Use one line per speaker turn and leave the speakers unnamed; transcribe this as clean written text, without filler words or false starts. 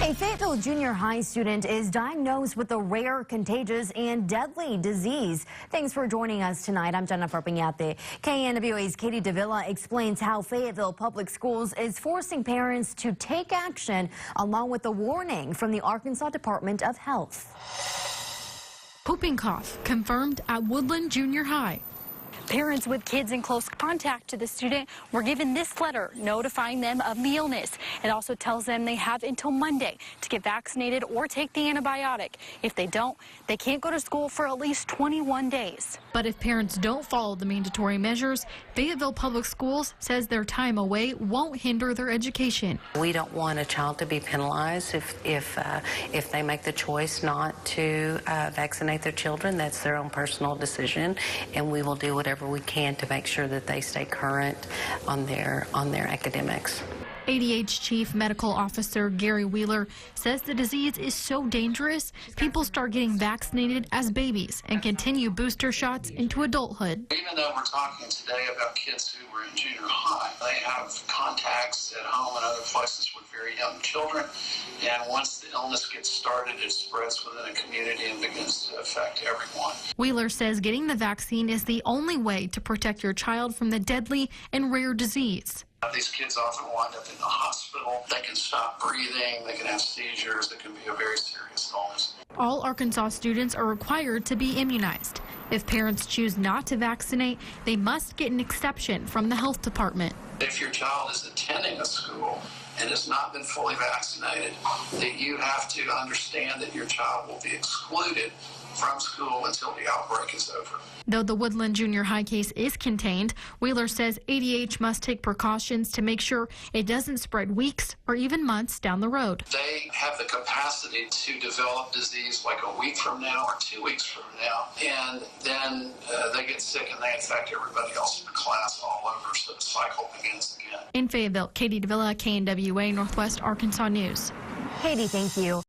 A Fayetteville junior high student is diagnosed with a rare, contagious, and deadly disease. Thanks for joining us tonight. I'm Jennifer Piñate. KNWA's Katie Davila explains how Fayetteville Public Schools is forcing parents to take action, along with a warning from the Arkansas Department of Health.
Whooping cough confirmed at Woodland Junior High.
Parents with kids in close contact to the student were given this letter notifying them of the illness. It also tells them they have until Monday to get vaccinated or take the antibiotic. If they don't, they can't go to school for at least 21 days.
But if parents don't follow the mandatory measures, Fayetteville Public Schools says their time away won't hinder their education.
We don't want a child to be penalized if they make the choice not to vaccinate their children. That's their own personal decision, and we will do whatever we can to make sure that they stay current on their academics.
ADH Chief Medical Officer Gary Wheeler says the disease is so dangerous, people start getting vaccinated as babies and continue booster shots into adulthood.
Even though we're talking today about kids who were in junior high, they have contacts at home and other places with very young children, and once the illness gets started, it spreads within a community and begins to affect everyone.
Wheeler says getting the vaccine is the only way to protect your child from the deadly and rare disease.
These kids often wind up in the hospital. They can stop breathing, they can have seizures, it can be a very serious illness.
All Arkansas students are required to be immunized. If parents choose not to vaccinate, they must get an exception from the health department.
If your child is attending a school and has not been fully vaccinated, that you have to understand that your child will be excluded from school until the outbreak is over.
Though the Woodland Junior High case is contained, Wheeler says ADH must take precautions to make sure it doesn't spread weeks or even months down the road.
They have the capacity to develop disease like a week from now or 2 weeks from now, and then they get sick and they infect everybody else in the class all over, so the cycle begins again.
In Fayetteville, Katie Davila, KNWA Northwest Arkansas News.
Katie, thank you.